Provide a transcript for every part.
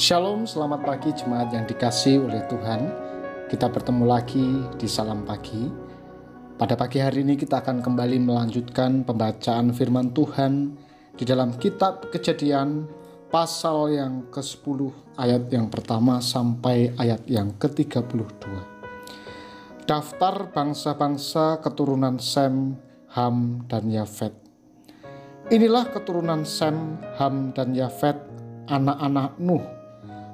Shalom, selamat pagi jemaat yang dikasihi oleh Tuhan. Kita bertemu lagi di Salam Pagi. Pada pagi hari ini kita akan kembali melanjutkan pembacaan firman Tuhan di dalam kitab Kejadian pasal yang ke-10 ayat yang pertama sampai ayat yang ke-32. Daftar bangsa-bangsa keturunan Sem, Ham, dan Yafet. Inilah keturunan Sem, Ham, dan Yafet, anak-anak Nuh.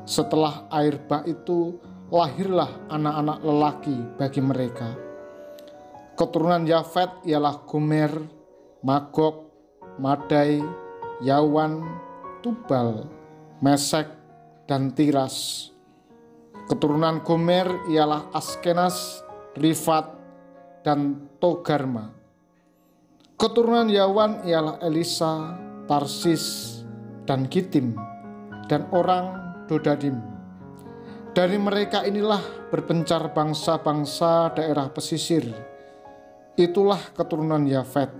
Setelah air bah itu, lahirlah anak-anak lelaki bagi mereka. Keturunan Yafet ialah Gomer, Magog, Madai, Yawan, Tubal, Mesek, dan Tiras. Keturunan Gomer ialah Askenas, Rifat, dan Togarma. Keturunan Yawan ialah Elisa, Tarsis, dan Kitim, dan orang Dodadim. Dari mereka inilah berpencar bangsa-bangsa daerah pesisir. Itulah keturunan Yafet,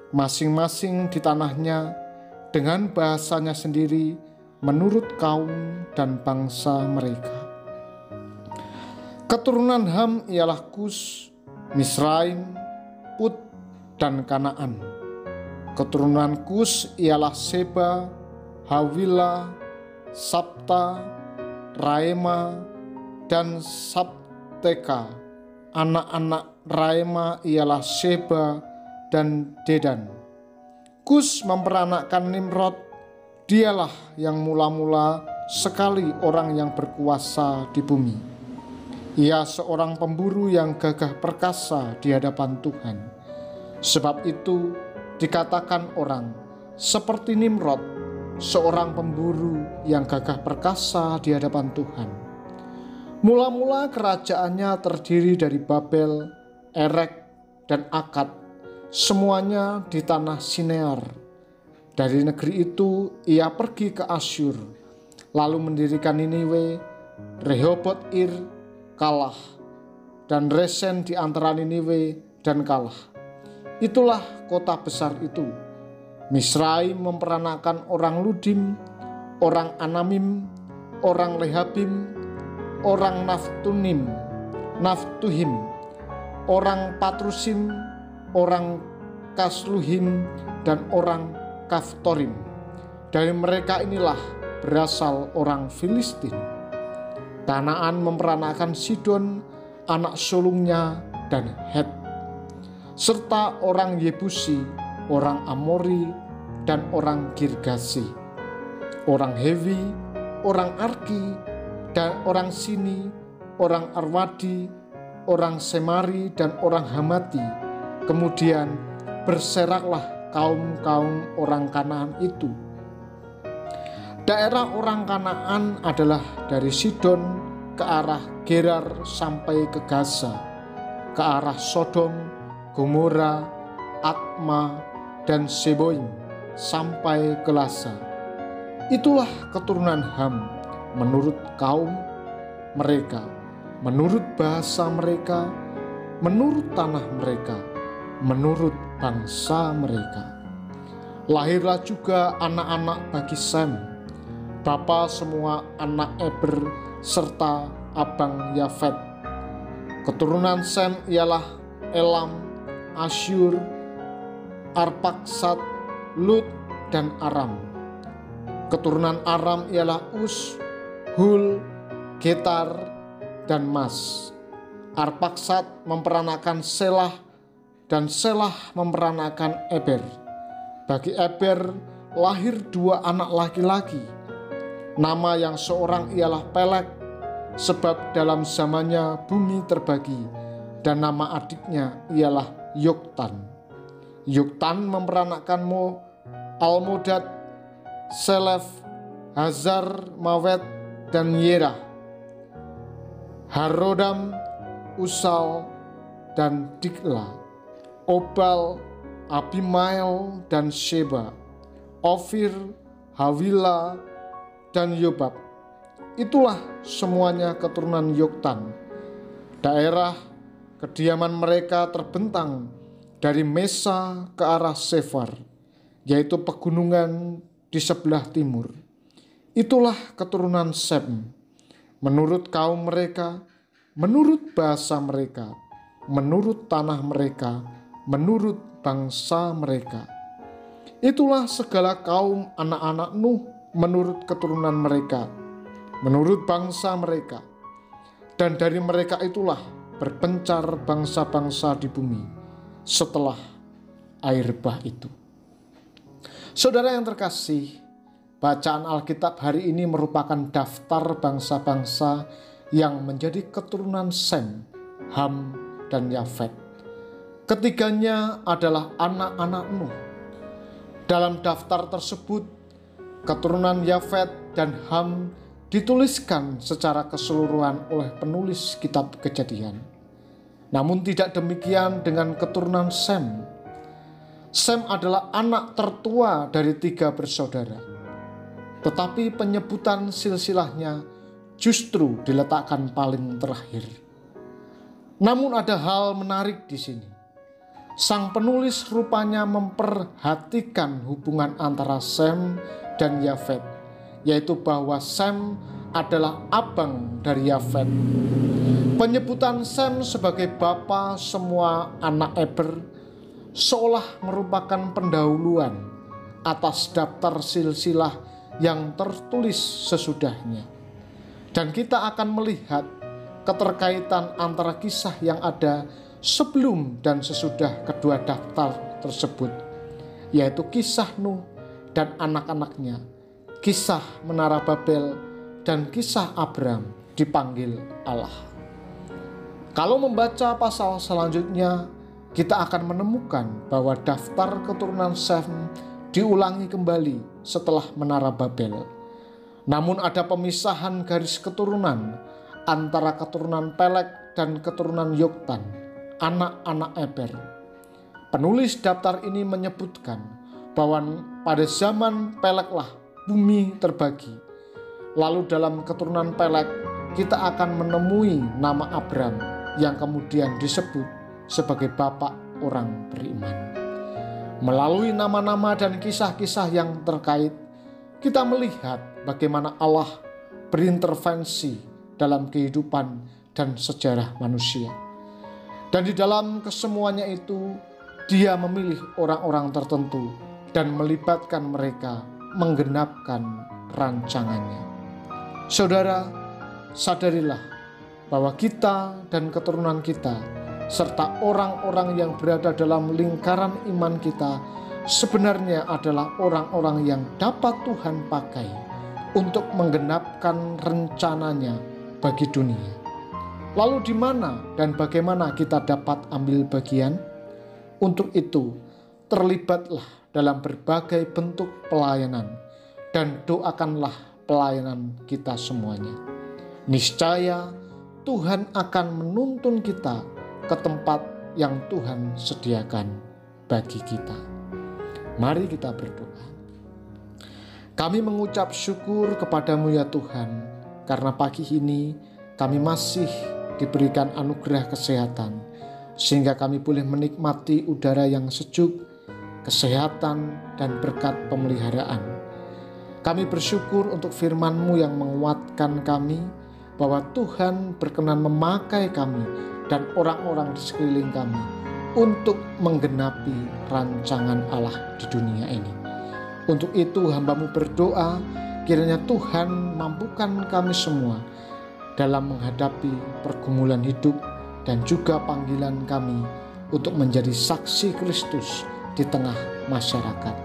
masing-masing di tanahnya dengan bahasanya sendiri menurut kaum dan bangsa mereka. Keturunan Ham ialah Kus, Misraim, Put, dan Kanaan. Keturunan Kus ialah Seba, Hawila, Sabta, Raema, dan Sabteka. Anak-anak Raema ialah Seba dan Dedan. Kus memperanakkan Nimrod. Dialah yang mula-mula sekali orang yang berkuasa di bumi. Ia seorang pemburu yang gagah perkasa di hadapan Tuhan. Sebab itu dikatakan orang seperti Nimrod, seorang pemburu yang gagah perkasa di hadapan Tuhan. Mula-mula kerajaannya terdiri dari Babel, Erek, dan Akad, semuanya di tanah Sinear. Dari negeri itu ia pergi ke Asyur, lalu mendirikan Niniwe, Rehoboth Ir, Kalah, dan Resen di antara Niniwe dan Kalah. Itulah kota besar itu. Misraim memperanakkan orang Ludim, orang Anamim, orang Lehabim, orang Naftuhim, orang Patrusim, orang Kasluhim, dan orang Kaftorim. Dari mereka inilah berasal orang Filistin. Kanaan memperanakkan Sidon, anak sulungnya, dan Het, serta orang Yebusi, orang Amori, dan orang Girgasi, orang Hewi, orang Arki, dan orang Sini, orang Arwadi, orang Semari, dan orang Hamati. Kemudian berseraklah kaum-kaum orang Kanaan itu. Daerah orang Kanaan adalah dari Sidon ke arah Gerar sampai ke Gaza, ke arah Sodom, Gomora, Atma, dan Seboim sampai ke Lasa. Itulah keturunan Ham menurut kaum mereka, menurut bahasa mereka, menurut tanah mereka, menurut bangsa mereka. Lahirlah juga anak-anak bagi Sem, bapa semua anak Eber serta abang Yafet. Keturunan Sem ialah Elam, Asyur, Arpaksad, Lut, dan Aram. Keturunan Aram ialah Us, Hul, Getar, dan Mas. Arpaksad memperanakkan Selah, dan Selah memperanakkan Eber. Bagi Eber lahir 2 anak laki-laki. Nama yang seorang ialah Pelek, sebab dalam zamannya bumi terbagi, dan nama adiknya ialah Yoktan. Yoktan memperanakkan Almodad, Selef, Hazar, Mawet, dan Yerah, Harodam, Usal, dan Dikla, Obal, Abimael, dan Sheba, Ofir, Hawila, dan Yobab. Itulah semuanya keturunan Yoktan. Daerah kediaman mereka terbentang dari Mesa ke arah Sefar, yaitu pegunungan di sebelah timur. Itulah keturunan Sem, menurut kaum mereka, menurut bahasa mereka, menurut tanah mereka, menurut bangsa mereka. Itulah segala kaum anak-anak Nuh menurut keturunan mereka, menurut bangsa mereka. Dan dari mereka itulah berpencar bangsa-bangsa di bumi setelah air bah itu. Saudara yang terkasih, bacaan Alkitab hari ini merupakan daftar bangsa-bangsa yang menjadi keturunan Sem, Ham, dan Yafet. Ketiganya adalah anak-anak Nuh. Dalam daftar tersebut, keturunan Yafet dan Ham dituliskan secara keseluruhan oleh penulis kitab Kejadian. Namun tidak demikian dengan keturunan Sem. Sem adalah anak tertua dari 3 bersaudara. Tetapi penyebutan silsilahnya justru diletakkan paling terakhir. Namun ada hal menarik di sini. Sang penulis rupanya memperhatikan hubungan antara Sem dan Yafet, yaitu bahwa Sem adalah abang dari Yafet. Penyebutan Sem sebagai bapa semua anak Eber seolah merupakan pendahuluan atas daftar silsilah yang tertulis sesudahnya. Dan kita akan melihat keterkaitan antara kisah yang ada sebelum dan sesudah kedua daftar tersebut, yaitu kisah Nuh dan anak-anaknya, kisah Menara Babel, dan kisah Abram dipanggil Allah. Kalau membaca pasal selanjutnya, kita akan menemukan bahwa daftar keturunan Sem diulangi kembali setelah Menara Babel. Namun ada pemisahan garis keturunan antara keturunan Pelek dan keturunan Yoktan, anak-anak Eber. Penulis daftar ini menyebutkan bahwa pada zaman Peleklah bumi terbagi. Lalu dalam keturunan Pelek kita akan menemui nama Abram yang kemudian disebut sebagai bapak orang beriman. Melalui nama-nama dan kisah-kisah yang terkait, kita melihat bagaimana Allah berintervensi dalam kehidupan dan sejarah manusia. Dan di dalam kesemuanya itu, Dia memilih orang-orang tertentu dan melibatkan mereka menggenapkan rancangannya. Saudara, sadarilah bahwa kita dan keturunan kita serta orang-orang yang berada dalam lingkaran iman kita sebenarnya adalah orang-orang yang dapat Tuhan pakai untuk menggenapkan rencananya bagi dunia. Lalu di mana dan bagaimana kita dapat ambil bagian? Untuk itu, terlibatlah dalam berbagai bentuk pelayanan dan doakanlah pelayanan kita semuanya. Niscaya Tuhan akan menuntun kita ke tempat yang Tuhan sediakan bagi kita. Mari kita berdoa. Kami mengucap syukur kepadamu ya Tuhan, karena pagi ini kami masih diberikan anugerah kesehatan, sehingga kami boleh menikmati udara yang sejuk, kesehatan, dan berkat pemeliharaan. Kami bersyukur untuk firman-Mu yang menguatkan kami, bahwa Tuhan berkenan memakai kami dan orang-orang di sekeliling kami untuk menggenapi rancangan Allah di dunia ini. Untuk itu hamba-Mu berdoa, kiranya Tuhan mampukan kami semua dalam menghadapi pergumulan hidup dan juga panggilan kami untuk menjadi saksi Kristus di tengah masyarakat.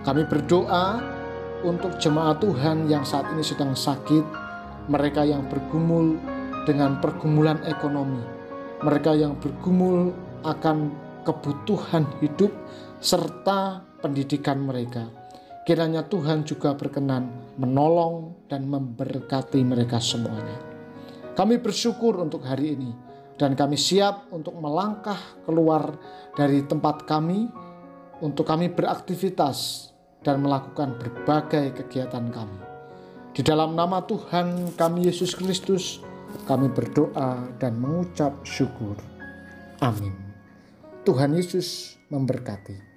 Kami berdoa untuk jemaat Tuhan yang saat ini sedang sakit, mereka yang bergumul dengan pergumulan ekonomi, mereka yang bergumul akan kebutuhan hidup serta pendidikan mereka. Kiranya Tuhan juga berkenan menolong dan memberkati mereka semuanya. Kami bersyukur untuk hari ini dan kami siap untuk melangkah keluar dari tempat kami untuk kami beraktivitas dan melakukan berbagai kegiatan kami. Di dalam nama Tuhan kami Yesus Kristus, kami berdoa dan mengucap syukur. Amin. Tuhan Yesus memberkati.